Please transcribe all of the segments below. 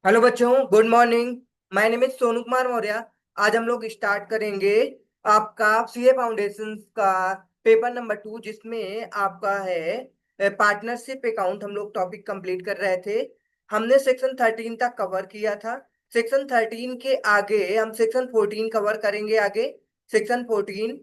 Hello बच्चों, good morning. My name is Sonu Kumar Maurya. आज हम लोग स्टार्ट करेंगे आपका सीए फाउंडेशंस का पेपर नंबर 2, जिसमें आपका है पार्टनरशिप अकाउंट। हम लोग टॉपिक कंप्लीट कर रहे थे। हमने सेक्शन 13 तक कवर किया था। सेक्शन 13 के आगे हम सेक्शन 14 कवर करेंगे आगे। सेक्शन 14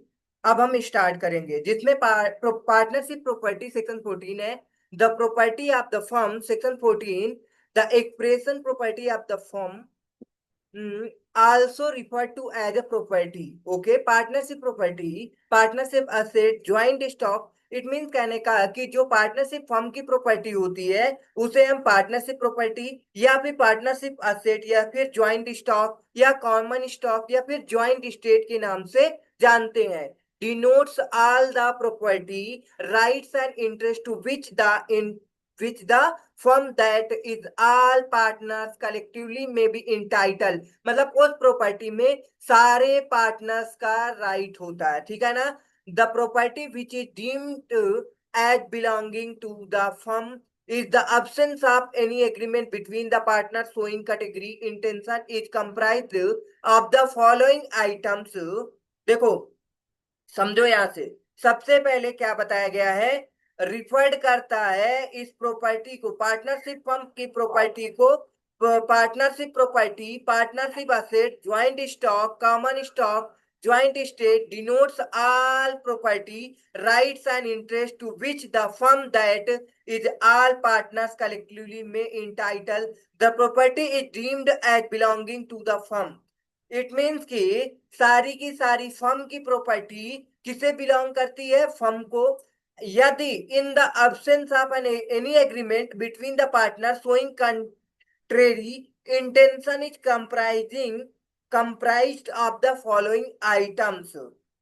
अब हम स्टार्ट करेंगे, जिसमें पार्टनरशिप प्रॉपर्टी सेक्शन 14 है। The property of the firm section 14। The expression property of the firm, also referred to as a property. Okay, partnership property, partnership asset, joint stock. It means कहने का कि जो partnership firm की property होती है उसे हम पार्टनरशिप प्रॉपर्टी या फिर पार्टनरशिप असेट या फिर ज्वाइंट स्टॉक या कॉमन स्टॉक या फिर ज्वाइंट स्टेट के नाम से जानते हैं। Denotes all the property rights and interest to which the firm that is all partners collectively may be entitled। मतलब उस प्रॉपर्टी में सारे पार्टनर्स का राइट होता है, ठीक है ना। The property which is deemed as belonging to the firm is the absence of any agreement between the partners showing category intention is comprised of the following items। देखो, समझो यहां से। सबसे पहले क्या बताया गया है, रिफर्ड करता है इस प्रॉपर्टी को, पार्टनरशिप फर्म की प्रॉपर्टी को, partnership property, partnership asset, joint stock, common stock, joint state, denotes all property rights and interest to which the firm that is all partners collectively में entitle. The property is deemed as belonging to the firm. It means कि सारी की सारी firm की property किसे belong करती है, firm को। यदि in the absence of any agreement between the partner showing contrary intention is comprised of the following items.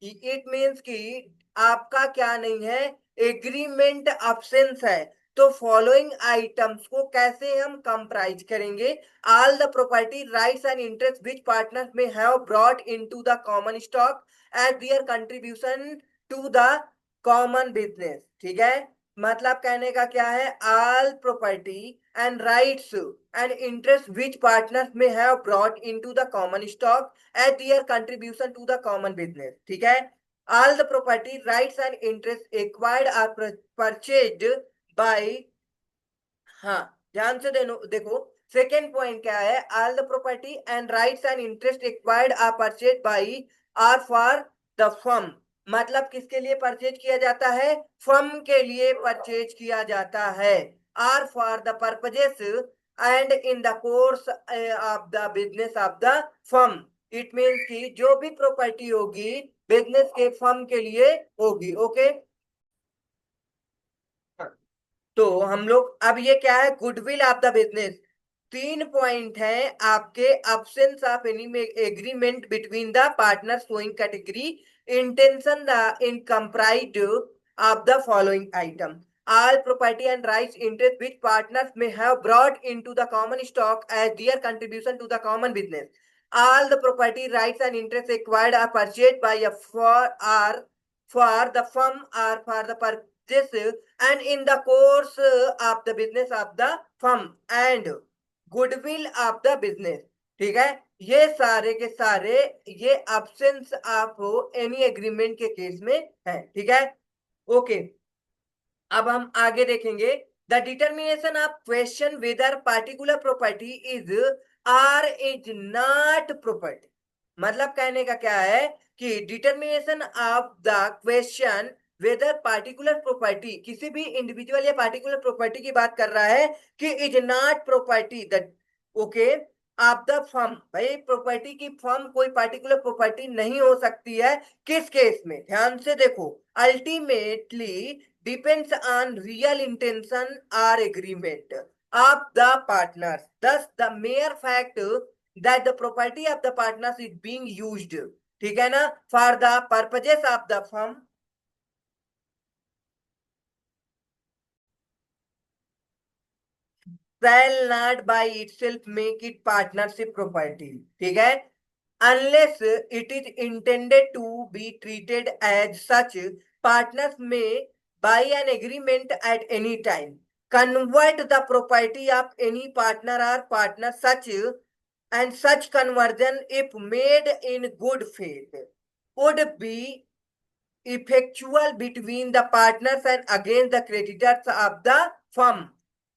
It means कि आपका क्या नहीं है, एग्रीमेंट अब्सेंस है, तो फॉलोइंग आइटम्स को कैसे हम कंप्राइज करेंगे। all the property rights and interests which partners may have brought into the common stock as their contribution to the common business। ठीक है, मतलब कहने का क्या है, all property and rights and interests which partners may have brought into the common stock as their contribution to the common business। ठीक है, all the property rights and interests acquired or purchased by, हाँ ध्यान से देखो, second point क्या है, all the property and rights and interest acquired or purchase by or for the firm. मतलब किसके लिए परचेज किया जाता है, फर्म के लिए परचेज किया जाता है। Or for the purposes and in the course of the business of the firm. It means कि जो भी प्रॉपर्टी होगी बिजनेस के फर्म के लिए होगी। ओके, तो हम लोग अब ये क्या है, गुडविल ऑफ द बिजनेस। तीन पॉइंट है आपके, absence of any agreement between the partner showing category intention the in comprised of the following item. all property and rights interest which partners may have brought into the common stock as their contribution to the common business। all the property rights and interests acquired are purchased by a for the firm or for the purchase and in the course of the business of the firm and goodwill of the business। ठीक है, ये सारे के सारे ये absence of any agreement के case में है। ठीक है, ओके। अब हम आगे देखेंगे, the determination of question whether particular property is or is not property. मतलब कहने का क्या है कि determination of the question whether particular property, किसी भी इंडिविजुअल या पार्टिकुलर प्रॉपर्टी की बात कर रहा है कि is not property the, okay, of the firm. भाई प्रॉपर्टी की फर्म कोई पार्टिकुलर प्रॉपर्टी नहीं हो सकती है। किस केस में, ध्यान से देखो, ultimately depends on real intention or agreement of the partners। Thus, the mere fact that the property of the partners is being used, ठीक है ना, for the purposes of the firm shall not by itself make it partnership property। ठीक है, unless it is intended to be treated as such। Partners may by an agreement at any time convert the property of any partner or partner such and such conversion, if made in good faith, would be effectual between the partners and against the creditors of the firm।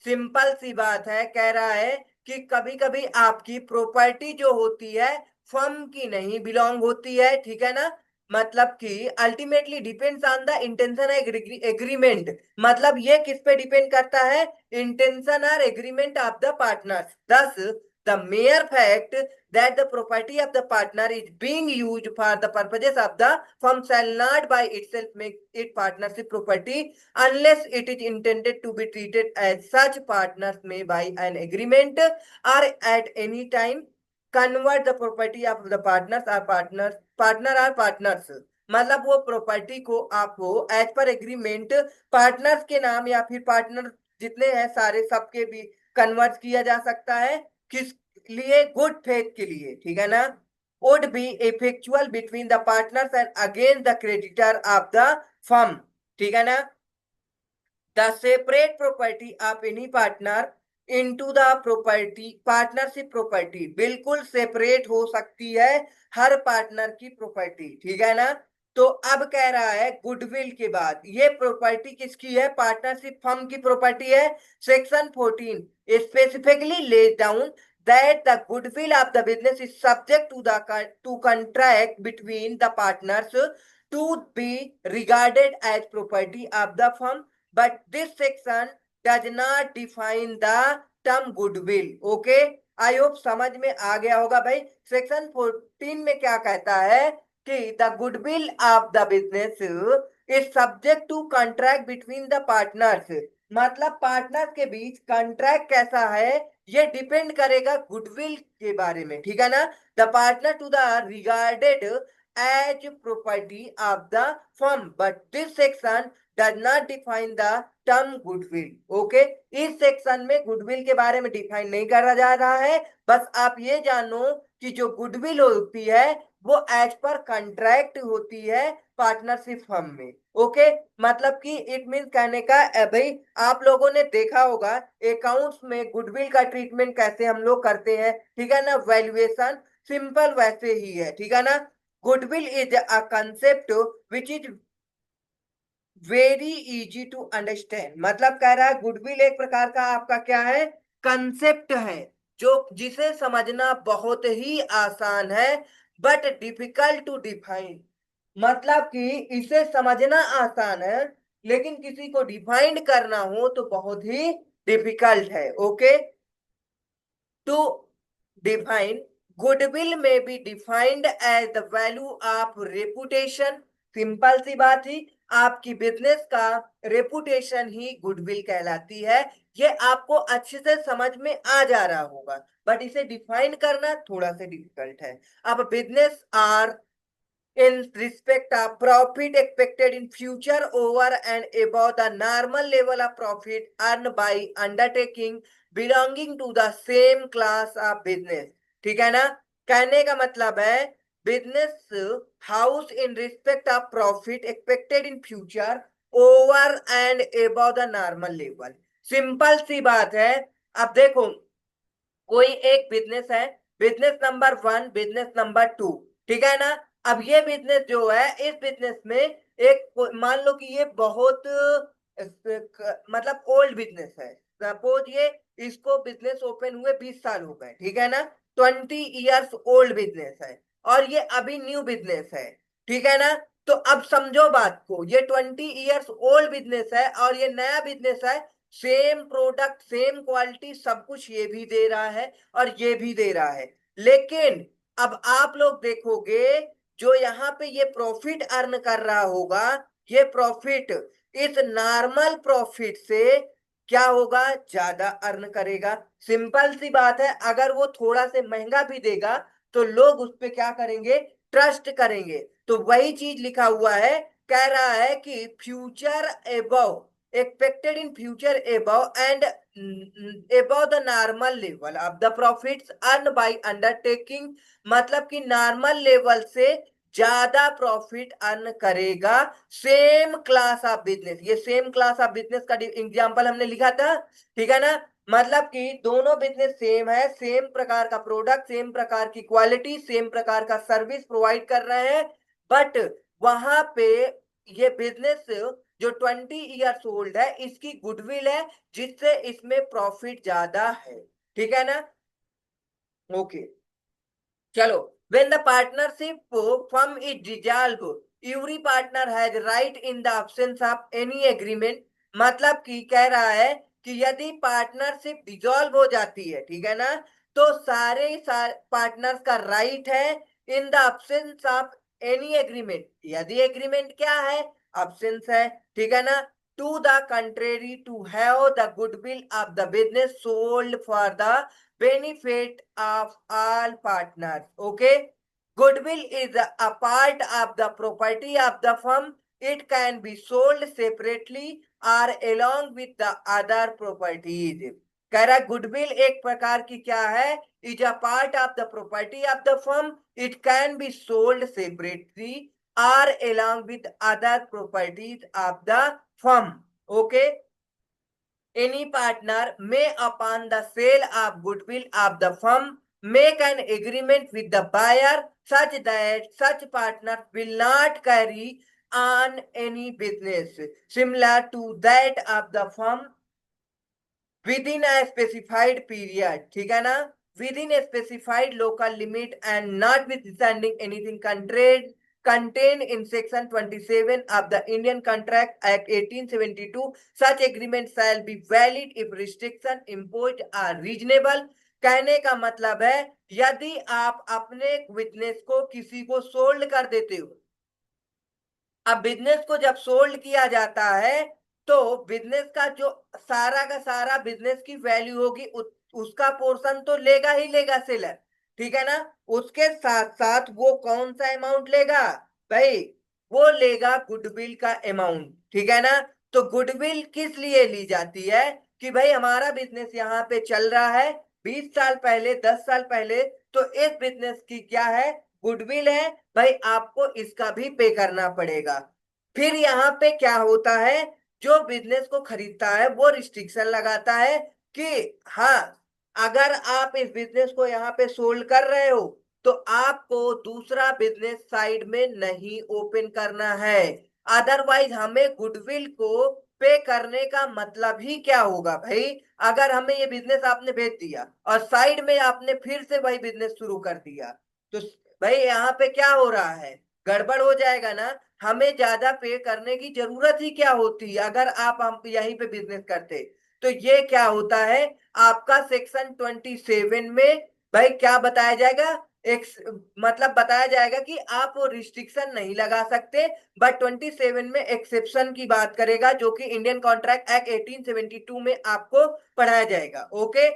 Simple सी बात है, कह रहा है कि कभी कभी आपकी प्रॉपर्टी जो होती है फर्म की नहीं बिलोंग होती है, ठीक है ना। मतलब कि ultimately depends on the intention agreement. मतलब ये किस पे डिपेंड करता है, इंटेंशन और एग्रीमेंट ऑफ द पार्टनर्स। दस the mere fact that the property of the partner is being used for the purposes of the firm shall not by itself make it partnership property unless it is intended to be treated as such। Partners may by an agreement or at any time convert the property of the partner or partners। मतलब वो property को आपको as per agreement partners के नाम या फिर partner जितने हैं सारे सबके भी कन्वर्ट किया जा सकता है। किस लिए, गुड फेथ के लिए, ठीक है ना। Would be effectual between the partners and against the creditor of the firm, ठीक है ना। The separate property of any partner into the property partnership property बिल्कुल सेपरेट हो सकती है हर पार्टनर की प्रॉपर्टी, ठीक है ना। तो अब कह रहा है गुडविल के बाद ये प्रॉपर्टी किसकी है, पार्टनरशिप फर्म की प्रॉपर्टी है। Section 14 specifically lay down that the goodwill of the business is subject to the contract between the partners to be regarded as property of the firm, but this section does not define the term goodwill। okay, I hope समझ में आ गया होगा भाई। Section 14 में क्या कहता है कि the goodwill of the business is subject to contract between the partners. मतलब पार्टनर के बीच कॉन्ट्रैक्ट कैसा है ये डिपेंड करेगा गुडविल के बारे में, ठीक है ना। The partner to the regarded as property of the firm, but this section does not define the term goodwill. Okay, इस सेक्शन में गुडविल के बारे में डिफाइन नहीं करा जा रहा है। बस आप ये जानो कि जो गुडविल होती है वो एज पर कॉन्ट्रैक्ट होती है पार्टनरशिप फर्म में। ओके, मतलब कि इट मीन कहने का भाई आप लोगों ने देखा होगा अकाउंट्स में गुडविल का ट्रीटमेंट कैसे हम लोग करते हैं, ठीक है ना। वैल्यूएशन सिंपल वैसे ही है, ठीक है ना। Goodwill is a concept which is very easy to understand. मतलब कह रहा है गुडविल एक प्रकार का आपका क्या है, कंसेप्ट है जो जिसे समझना बहुत ही आसान है बट डिफिकल्ट टू डिफाइन। मतलब कि इसे समझना आसान है लेकिन किसी को डिफाइन करना हो तो बहुत ही डिफिकल्ट है। Okay, to define goodwill may be defined as the value of reputation. Simple सी बात ही, आपकी बिजनेस का रेपुटेशन ही गुडविल कहलाती है। ये आपको अच्छे से समझ में आ जा रहा होगा बट इसे डिफाइन करना थोड़ा सा डिफिकल्ट है। अब business or in respect of profit expected in future over and above the normal level of profit earned by undertaking belonging to the same class of business। ठीक है ना, कहने का मतलब है business house in respect of profit expected in future over and above the normal level. Simple सी बात है। अब देखो कोई एक बिजनेस है, बिजनेस नंबर 1, बिजनेस नंबर 2, ठीक है ना। अब ये बिजनेस जो है इस बिजनेस में एक मान लो कि ये बहुत मतलब ओल्ड बिजनेस है। सपोज ये इसको बिजनेस ओपन हुए 20 साल हो गए, ठीक है ना। 20 इयर्स ओल्ड बिजनेस है और ये अभी न्यू बिजनेस है, ठीक है ना। तो अब समझो बात को, ये 20 इयर्स ओल्ड बिजनेस है और ये नया बिजनेस है। सेम प्रोडक्ट सेम क्वालिटी सब कुछ ये भी दे रहा है और ये भी दे रहा है। लेकिन अब आप लोग देखोगे जो यहाँ पे ये प्रॉफिट अर्न कर रहा होगा ये प्रॉफिट इस नॉर्मल प्रॉफिट से क्या होगा, ज्यादा अर्न करेगा। सिंपल सी बात है, अगर वो थोड़ा से महंगा भी देगा तो लोग उस पे क्या करेंगे, ट्रस्ट करेंगे। तो वही चीज लिखा हुआ है, कह रहा है कि future above expected in future above and above the normal level of the profits earned by undertaking। मतलब कि नॉर्मल लेवल से ज्यादा प्रॉफिट अर्न करेगा सेम क्लास ऑफ बिजनेस। ये सेम क्लास ऑफ बिजनेस का एग्जांपल हमने लिखा था, ठीक है ना। मतलब कि दोनों बिजनेस सेम है, सेम प्रकार का प्रोडक्ट, सेम प्रकार की क्वालिटी, सेम प्रकार का सर्विस प्रोवाइड कर रहे हैं, बट वहां पे ये बिजनेस जो 20 ईयर्स ओल्ड है इसकी गुडविल है, जिससे इसमें प्रॉफिट ज्यादा है, ठीक है ना। ओके, चलो। when the partnership firm is dissolved, every partner has right in the absence of any agreement। मतलब कि कह रहा है कि यदि पार्टनरशिप डिसॉल्व हो जाती है, ठीक है ना, तो सारे पार्टनर्स का राइट है in the absence of any agreement. यदि एग्रीमेंट क्या है, absence है, ठीक है ना, to the contrary to have the goodwill of the business sold for the benefit of all partners। Okay, goodwill is a part of the property of the firm। It can be sold separately or along with the other properties। कह रहा है goodwill एक प्रकार की क्या है, is a part of the property of the firm. It can be sold separately और along with other properties of the firm। Okay, any partner may upon the sale of goodwill of the firm make an agreement with the buyer such that such partner will not carry on any business similar to that of the firm within a specified period। ठीक है ना, within a specified local limit and notwithstanding anything contained in section 27 of the Indian Contract Act 1872। such agreement shall be valid if restriction imposed are reasonable। कहने का मतलब है यदि आप अपने बिजनेस को किसी को सोल्ड कर देते हो, अब बिजनेस को जब सोल्ड किया जाता है तो बिजनेस का जो सारा का सारा बिजनेस की वैल्यू होगी उसका पोर्शन तो लेगा ही लेगा सेलर, ठीक है ना। उसके साथ साथ वो कौन सा अमाउंट लेगा भाई, वो लेगा गुडविल का अमाउंट, ठीक है ना। तो गुडविल किस लिए ली जाती है कि भाई हमारा बिजनेस यहाँ पे चल रहा है 20 साल पहले, 10 साल पहले, तो इस बिजनेस की क्या है, गुडविल है भाई, आपको इसका भी पे करना पड़ेगा। फिर यहाँ पे क्या होता है, जो बिजनेस को खरीदता है वो रिस्ट्रिक्शन लगाता है कि हाँ, अगर आप इस बिजनेस को यहाँ पे सोल्ड कर रहे हो तो आपको दूसरा बिजनेस साइड में नहीं ओपन करना है, अदरवाइज हमें गुडविल को पे करने का मतलब ही क्या होगा भाई। अगर हमें ये बिजनेस आपने बेच दिया और साइड में आपने फिर से वही बिजनेस शुरू कर दिया, तो भाई यहाँ पे क्या हो रहा है, गड़बड़ हो जाएगा ना। हमें ज्यादा पे करने की जरूरत ही क्या होती है अगर आप हम यहीं पे बिजनेस करते। तो ये क्या होता है, आपका सेक्शन 27 में भाई क्या बताया जाएगा, एक मतलब बताया जाएगा कि आप वो रिस्ट्रिक्शन नहीं लगा सकते, बट 27 में एक्सेप्शन की बात करेगा जो कि इंडियन कॉन्ट्रैक्ट एक्ट 1872 में आपको पढ़ाया जाएगा। ओके,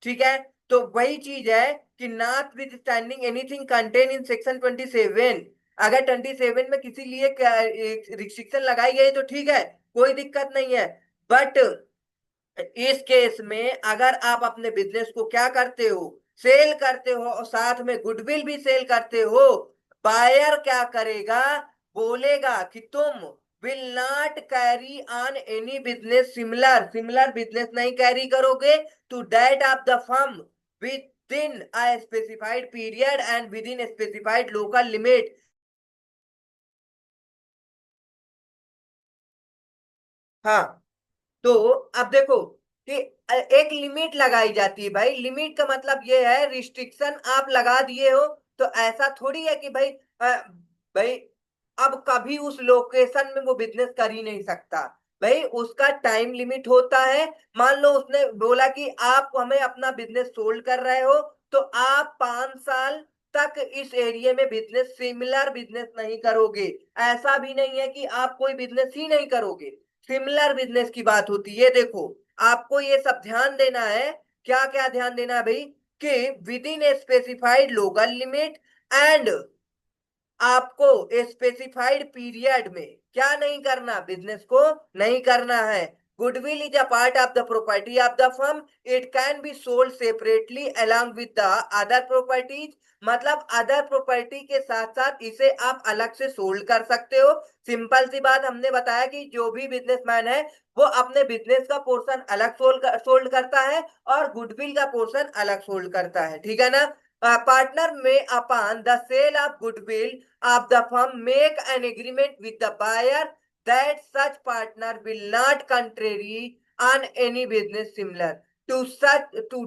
ठीक है। तो वही चीज है कि not with standing anything contain in section 27। अगर 27 में किसी लिए रिस्ट्रिक्शन लगाई गई तो ठीक है, कोई दिक्कत नहीं है, बट इस केस में अगर आप अपने बिजनेस को क्या करते हो, सेल करते हो और साथ में गुडविल भी सेल करते हो, बायर क्या करेगा, बोलेगा कि तुम will not carry on any business similar, similar business नहीं कैरी करोगे to that of the firm within a specified period and within specified local limit. हाँ, तो अब देखो कि एक लिमिट लगाई जाती है भाई, लिमिट का मतलब ये है रिस्ट्रिक्शन आप लगा दिए हो, तो ऐसा थोड़ी है कि भाई भाई अब कभी उस लोकेशन में वो बिजनेस कर ही नहीं सकता। भाई उसका टाइम लिमिट होता है। मान लो उसने बोला कि आप हमें अपना बिजनेस सोल्ड कर रहे हो, तो आप 5 साल तक इस एरिया में बिजनेस, सिमिलर बिजनेस नहीं करोगे। ऐसा भी नहीं है कि आप कोई बिजनेस ही नहीं करोगे, सिमिलर बिजनेस की बात होती है। देखो, आपको ये सब ध्यान देना है, क्या क्या ध्यान देना है भाई, कि with in a specified local limit and आपको स्पेसिफाइड पीरियड में क्या नहीं करना, बिजनेस को नहीं करना है। Goodwill is a part of the property of the firm. It can be sold separately along with the other properties. मतलब अदर प्रॉपर्टी के साथ साथ इसे आप अलग से सोल्ड कर सकते हो। सिंपल सी बात, हमने बताया कि जो भी बिजनेसमैन है वो अपने बिजनेस का पोर्शन अलग सोल्ड करता है और गुडविल का पोर्शन अलग सोल्ड करता है, ठीक है ना। पार्टनर में upon the sale of goodwill of the firm make an agreement with the buyer that such partner will not contrary on any business similar to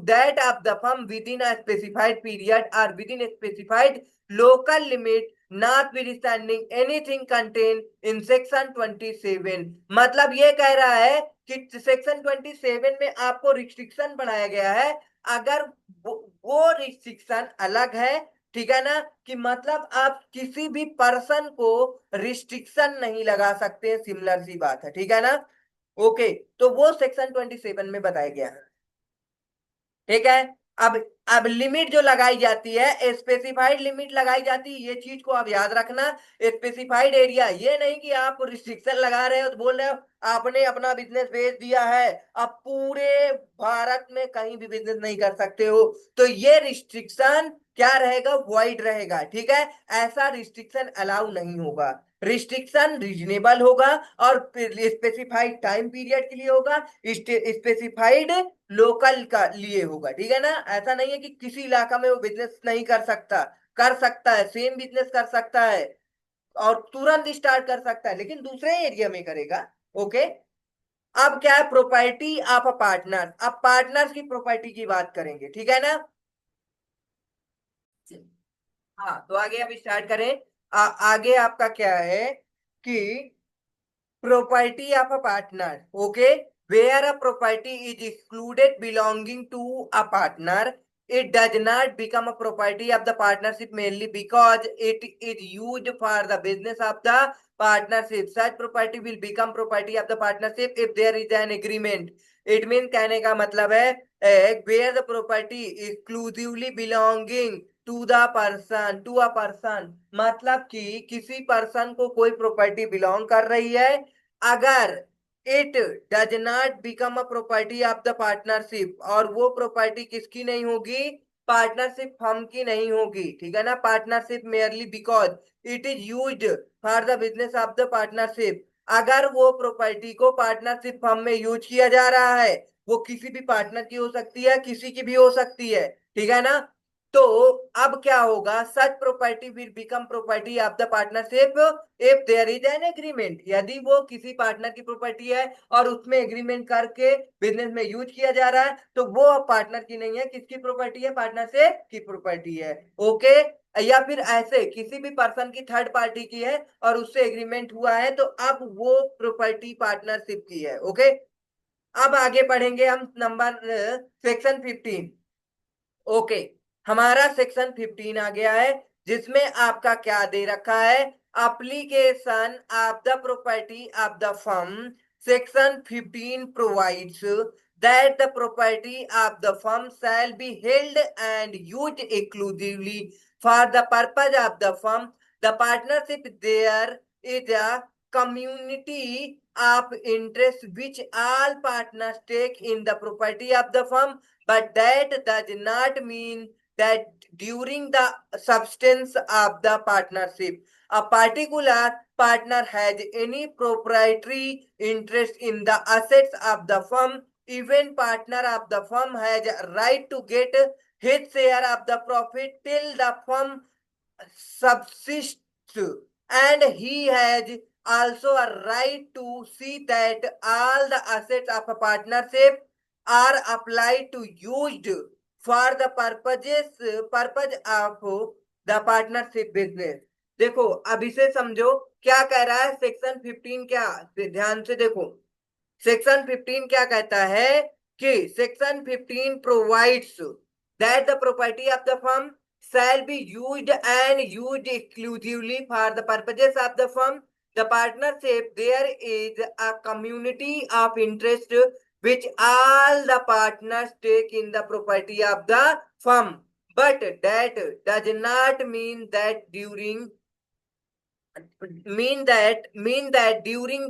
that of the firm within a specified period or within a specified local limit notwithstanding anything contained in section 27। मतलब ये कह रहा है कि section 27 में आपको restriction बनाया गया है। अगर वो रिस्ट्रिक्शन अलग है, ठीक है ना, कि मतलब आप किसी भी पर्सन को रिस्ट्रिक्शन नहीं लगा सकते, सिमिलर सी बात है, ठीक है ना। ओके, तो वो सेक्शन 27 में बताया गया है, ठीक है। अब अब लिमिट जो लगाई जाती है, स्पेसिफाइड लिमिट लगाई जाती है, ये चीज को आप याद रखना। स्पेसिफाइड एरिया, ये नहीं कि आप रिस्ट्रिक्शन लगा रहे हो तो बोल रहे हो आपने अपना बिजनेस भेज दिया है, आप पूरे भारत में कहीं भी बिजनेस नहीं कर सकते हो, तो ये रिस्ट्रिक्शन क्या रहेगा, वॉइड रहेगा, ठीक है। ऐसा रिस्ट्रिक्शन अलाउ नहीं होगा। रिस्ट्रिक्शन रीजनेबल होगा और स्पेसिफाइड टाइम पीरियड के लिए होगा, स्पेसिफाइड लोकल का लिए होगा, ठीक है ना। ऐसा नहीं है कि किसी इलाका में वो बिजनेस नहीं कर सकता, कर सकता है, सेम बिजनेस कर सकता है और तुरंत स्टार्ट कर सकता है, लेकिन दूसरे एरिया में करेगा। ओके, अब क्या है, प्रॉपर्टी ऑफ अ पार्टनर। अब पार्टनर्स की प्रॉपर्टी की बात करेंगे, ठीक है ना। हाँ, तो आगे अब स्टार्ट करें। आगे आपका क्या है कि property of a partner, okay, where a property is excluded belonging to a partner, it does not become a property of the partnership mainly because it is used for the business of the partnership. Such property will become property of the partnership if there is an agreement. It means कहने का मतलब है where the property exclusively belonging to the person, to a person, मतलब कि किसी person को कोई property belong कर रही है, अगर it does not become a property of the partnership, और वो प्रॉपर्टी किसकी नहीं होगी, पार्टनरशिप फर्म की नहीं होगी, ठीक है ना। Partnership merely because it is used for the business of the partnership, अगर वो प्रॉपर्टी को पार्टनरशिप फर्म में यूज किया जा रहा है, वो किसी भी पार्टनर की हो सकती है, किसी की भी हो सकती है, ठीक है ना। तो अब क्या होगा, such property will become property of the partnership if there is an agreement, यदि वो किसी पार्टनर की प्रॉपर्टी है और उसमें एग्रीमेंट करके बिजनेस में यूज किया जा रहा है, तो वो अब पार्टनर की नहीं है, किसकी प्रॉपर्टी है, पार्टनरशिप की प्रॉपर्टी है। ओके, या फिर ऐसे किसी भी पर्सन की थर्ड पार्टी की है और उससे एग्रीमेंट हुआ है, तो अब वो प्रॉपर्टी पार्टनरशिप की है। ओके, अब आगे पढ़ेंगे हम नंबर सेक्शन 15। ओके, हमारा सेक्शन 15 आ गया है, जिसमें आपका क्या दे रखा है, application of the property of the firm. Section 15 provides that the property of the firm shall be held and used exclusively for the purpose of the firm. The partnership there is a community of interest which all partners take in the property of the firm, but that does not mean that during the substance of the partnership, a particular partner has any proprietary interest in the assets of the firm. Even partner of the firm has a right to get his share of the profit till the firm subsists, and he has also a right to see that all the assets of a partnership are applied to used for the purpose of the partnership business। देखो, अब इसे समझो, क्या कह रहा है section 15, क्या, ध्यान से देखो। सेक्शन 15 क्या कहता है कि section 15 provides that the property of the firm shall be used and used exclusively for the purposes of the firm. The partnership there is a community of interest which all the partners take in the property of the firm, but that does not mean that during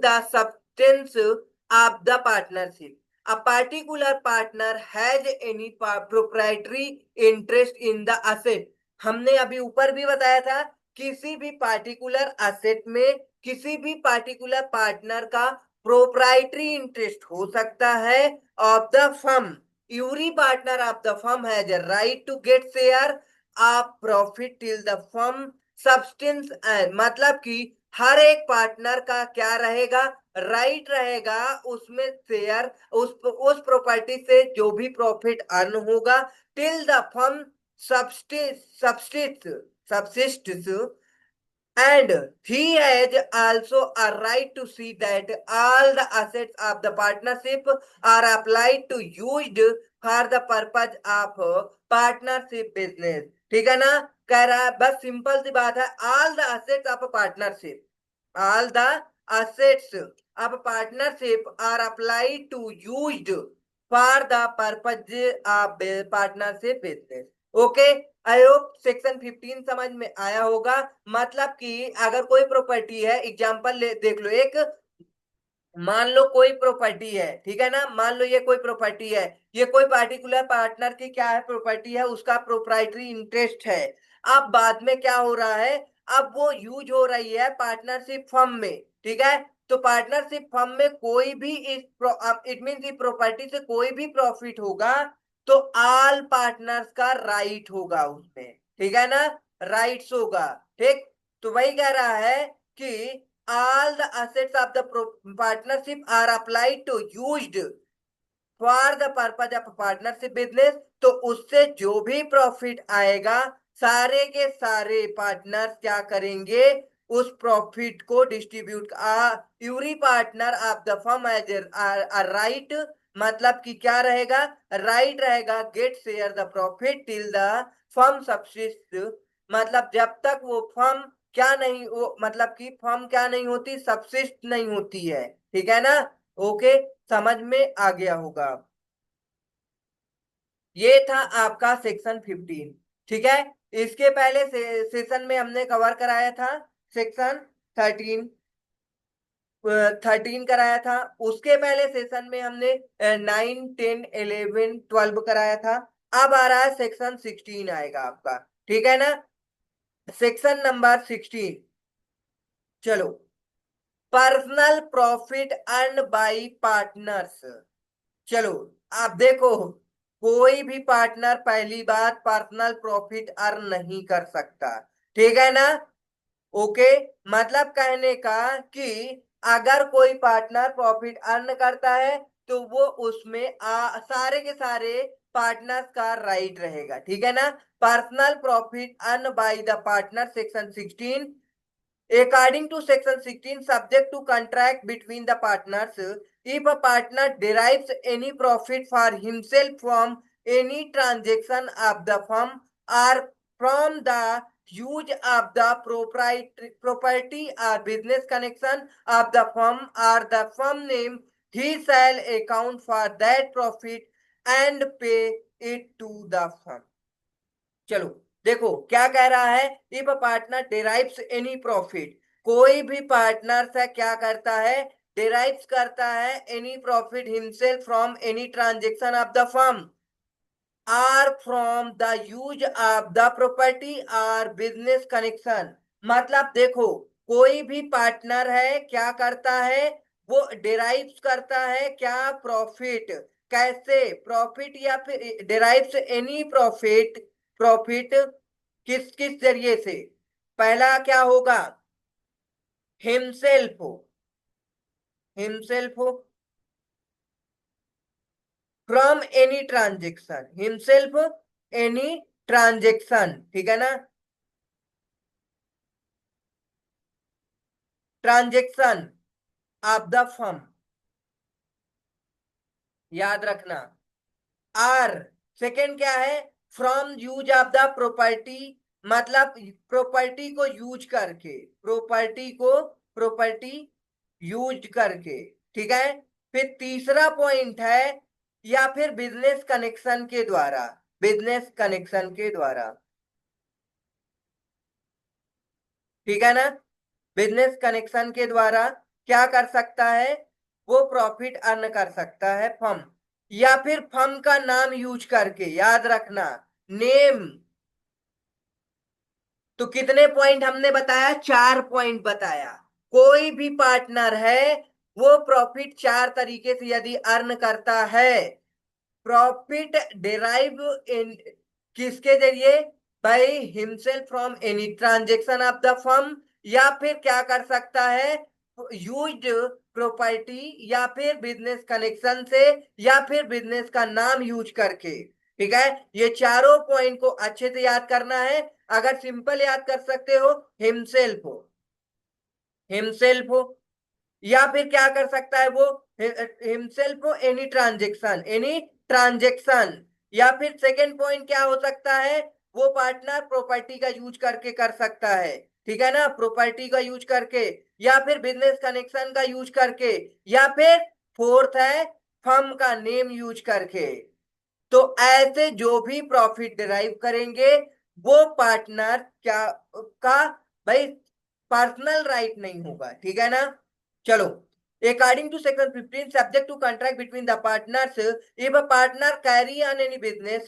the substance of the partnership. A particular partner has any proprietary interest in the asset. हमने अभी ऊपर भी बताया था, किसी भी particular asset में किसी भी पार्टिकुलर पार्टनर का प्रोप्राइटरी इंटरेस्ट हो सकता है of the firm. Every partner of the firm has a right to get share of profit till the firm substance and, मतलब कि हर एक पार्टनर का क्या रहेगा, राइट रहेगा उसमें शेयर, उस प्रॉपर्टी से जो भी प्रॉफिट अर्न होगा till the firm subsists, and he has also a right to see that all the assets of the partnership are applied to used for the purpose of partnership business. ठीक है ना, कह रहा है बस simple सी बात है, all the assets of a partnership, all the assets of a partnership are applied to used for the purpose of partnership business. Okay, I hope section 15 समझ में आया होगा. मतलब कि अगर कोई प्रॉपर्टी है, एग्जांपल देख लो, एक मान लो कोई प्रॉपर्टी है, ठीक है ना, मान लो ये कोई प्रॉपर्टी है, ये कोई पार्टिकुलर पार्टनर की क्या है, प्रॉपर्टी है, उसका प्रोप्राइटरी इंटरेस्ट है. अब बाद में क्या हो रहा है, अब वो यूज हो रही है पार्टनरशिप फर्म में, ठीक है. तो पार्टनरशिप फर्म में कोई भी इट मीन इस प्रॉपर्टी से कोई भी प्रॉफिट होगा तो ऑल पार्टनर्स का राइट होगा उसमें, ठीक है ना, राइट्स होगा. ठीक, तो वही कह रहा है कि all the assets of the partnership are applied to used for the purpose of partnership business. तो उससे जो भी प्रॉफिट आएगा सारे के सारे पार्टनर्स क्या करेंगे, उस प्रॉफिट को distribute. Every partner of the firm has right, मतलब कि क्या रहेगा, राइट रहेगा get share the profit till the firm subsist, मतलब जब तक वो फर्म क्या नहीं, वो मतलब कि फर्म क्या नहीं होती, सबसिस्ट नहीं होती है. ठीक है ना, ओके, समझ में आ गया होगा. ये था आपका सेक्शन 15. ठीक है, इसके पहले सेशन में हमने कवर कराया था सेक्शन 13, 13 कराया था. उसके पहले सेशन में हमने 9, 10, 11, 12 कराया था. अब आ रहा है सेक्शन 16 आएगा आपका, ठीक है ना, सेक्शन नंबर 16. चलो, personal profit earn by partners. चलो, आप देखो, कोई भी पार्टनर पहली बात पर्सनल प्रॉफिट अर्न नहीं कर सकता, ठीक है ना. ओके, मतलब कहने का कि अगर कोई पार्टनर प्रॉफिट अर्न करता है तो वो उसमें सारे के सारे पार्टनर्स का राइट रहेगा, ठीक है ना. Personal profit earn by the partner section 16. According to section 16, subject to contract between the partners, if a partner derives any profit for himself from any transaction of the firm or from the use of the property or business connection of the firm or the firm name, he shall account for that profit and pay it to the firm. चलो, देखो क्या कह रहा है, if a partner derives any profit, कोई भी partner से क्या करता है, डिराइव्स करता है any profit himself from any transaction of the firm or from the use of the property or business connection. मतलब देखो, कोई भी पार्टनर है क्या करता है, वो डिराइव्स करता है क्या, प्रॉफिट. कैसे प्रॉफिट, या फिर डिराइव्स एनी प्रॉफिट, प्रॉफिट किस किस जरिए से, पहला क्या होगा, हिमसेल्फ हो, हिमसेल्फ हो from any transaction, himself any transaction, ठीक है ना, ट्रांजेक्शन ऑफ द फर्म, याद रखना. आर सेकेंड क्या है, from use of the property, मतलब प्रॉपर्टी को यूज करके, प्रॉपर्टी यूज करके, ठीक है. फिर तीसरा पॉइंट है, या फिर बिजनेस कनेक्शन के द्वारा, बिजनेस कनेक्शन के द्वारा, ठीक है ना, बिजनेस कनेक्शन के द्वारा क्या कर सकता है, वो प्रॉफिट अर्न कर सकता है फर्म, या फिर फर्म का नाम यूज करके, याद रखना नेम। तो कितने पॉइंट हमने बताया, 4 पॉइंट बताया। कोई भी पार्टनर है वो प्रॉफिट 4 तरीके से यदि अर्न करता है। प्रॉफिट डिराइव इन किसके जरिए, by himself from any transaction of the firm, या फिर क्या कर सकता है, यूज्ड प्रॉपर्टी, या फिर बिजनेस कनेक्शन से, या फिर बिजनेस का नाम यूज करके। ठीक है, ये चारों पॉइंट को अच्छे से याद करना है। अगर सिंपल याद कर सकते हो, हिमसेल्फ हो, हिमसेल्फ हो, या फिर क्या कर सकता है वो, himself any transaction, any transaction, या फिर सेकेंड पॉइंट क्या हो सकता है, वो पार्टनर प्रॉपर्टी का यूज करके कर सकता है। ठीक है ना, प्रॉपर्टी का यूज करके, या फिर बिजनेस कनेक्शन का यूज करके, या फिर फोर्थ है फर्म का नेम यूज करके। तो ऐसे जो भी प्रॉफिट डिराइव करेंगे वो पार्टनर क्या का भाई पर्सनल राइट नहीं होगा। ठीक है ना, चलो। According to section 15 subject to contract between the partners, if a partner carry on any business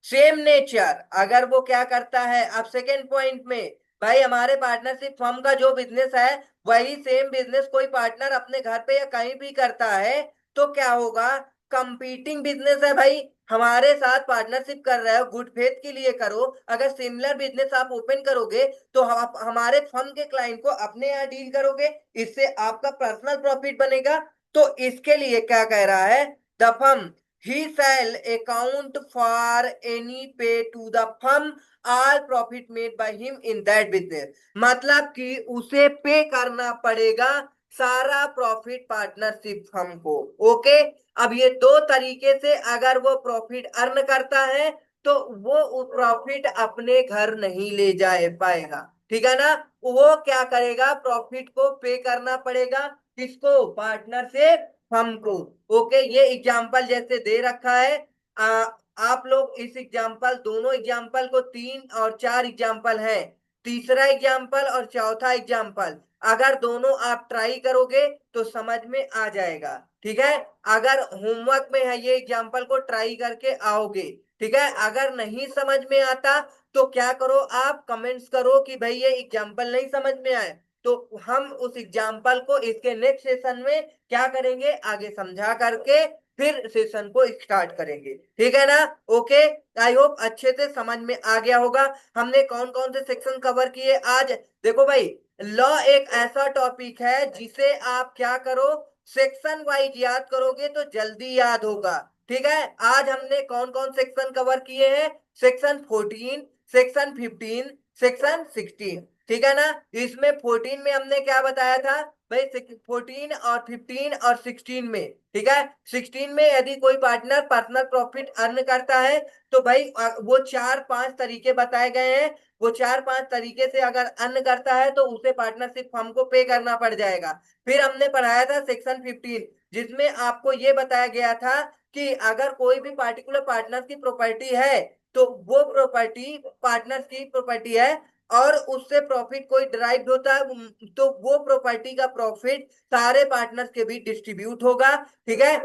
same nature, अगर वो क्या करता है, अब सेकेंड पॉइंट में भाई हमारे पार्टनरशिप फर्म का जो बिजनेस है वही सेम बिजनेस कोई पार्टनर अपने घर पे या कहीं भी करता है, तो क्या होगा, कंपीटिंग बिजनेस है भाई, हमारे साथ पार्टनरशिप कर रहे हो, गुड फेथ के लिए करो। अगर सिमिलर बिजनेस आप ओपन करोगे तो आप हमारे फर्म के क्लाइंट को अपने यहाँ डील करोगे, इससे आपका पर्सनल प्रॉफिट बनेगा। तो इसके लिए क्या कह रहा है, the firm he shall account for any pay to the firm all profit made by him in that business, मतलब कि उसे पे करना पड़ेगा सारा प्रॉफिट पार्टनरशिप फर्म को। ओके, अब ये दो तरीके से अगर वो प्रॉफिट अर्न करता है तो वो प्रॉफिट अपने घर नहीं ले जाए पाएगा। ठीक है ना, वो क्या करेगा, प्रॉफिट को पे करना पड़ेगा, किसको, पार्टनरशिप हमको। ओके, ये एग्जाम्पल जैसे दे रखा है, आप लोग इस एग्जाम्पल, दोनों एग्जाम्पल को, 3 और 4 एग्जाम्पल है, तीसरा एग्जाम्पल और चौथा एग्जाम्पल अगर दोनों आप ट्राई करोगे तो समझ में आ जाएगा। ठीक है, अगर होमवर्क में है ये एग्जाम्पल को ट्राई करके आओगे। ठीक है, अगर नहीं समझ में आता तो क्या करो, आप कमेंट्स करो कि भाई ये एग्जाम्पल नहीं समझ में आए, तो हम उस एग्जाम्पल को इसके नेक्स्ट सेशन में क्या करेंगे, आगे समझा करके फिर सेशन को स्टार्ट करेंगे। ठीक है ना, ओके। आई होप अच्छे से समझ में आ गया होगा। हमने कौन कौन से सेक्शन कवर किए आज, देखो भाई, लॉ एक ऐसा टॉपिक है जिसे आप क्या करो, सेक्शन वाइज याद करोगे तो जल्दी याद होगा। ठीक है, आज हमने कौन कौन सेक्शन कवर किए हैं, सेक्शन 14, सेक्शन 15, सेक्शन 16। ठीक है ना, इसमें 14 में हमने क्या बताया था भाई, 14 और 15 और 16 में। ठीक है, 16 में यदि कोई पार्टनर पर्सनल प्रॉफिट अर्न करता है तो भाई वो 4-5 तरीके बताए गए हैं, वो 4-5 तरीके से अगर अर्न करता है तो उसे पार्टनरशिप फर्म को पे करना पड़ जाएगा। फिर हमने पढ़ाया था सेक्शन 15, जिसमें आपको ये बताया गया था कि अगर कोई भी पार्टिकुलर पार्टनर की प्रॉपर्टी है तो वो प्रॉपर्टी पार्टनर की प्रॉपर्टी है और उससे प्रॉफिट कोई ड्राइव होता है, तो वो प्रॉपर्टी का प्रॉफिट सारे पार्टनर्स के बीच डिस्ट्रीब्यूट होगा। ठीक है,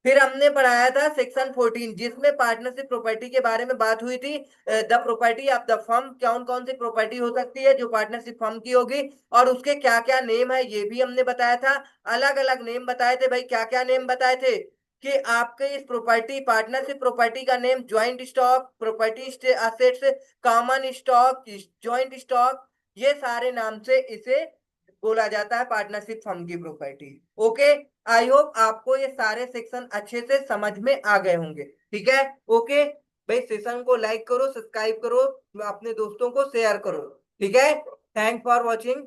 फिर हमने पढ़ाया था सेक्शन 14, जिसमें पार्टनरशिप प्रॉपर्टी के बारे में बात हुई थी, the property of the firm, कौन कौन सी प्रॉपर्टी हो सकती है जो पार्टनरशिप फर्म की होगी और उसके क्या क्या नेम है ये भी हमने बताया था। अलग अलग नेम बताए थे भाई, क्या क्या नेम बताए थे कि आपके इस प्रॉपर्टी पार्टनरशिप प्रॉपर्टी का name joint stock, property assets, common stock, joint stock, ये सारे नाम से इसे बोला जाता है पार्टनरशिप फर्म की प्रॉपर्टी। ओके, आई होप आपको ये सारे सेक्शन अच्छे से समझ में आ गए होंगे। ठीक है, ओके भाई, सेशन को लाइक करो, सब्सक्राइब करो, अपने दोस्तों को शेयर करो। ठीक है, थैंक फॉर वॉचिंग।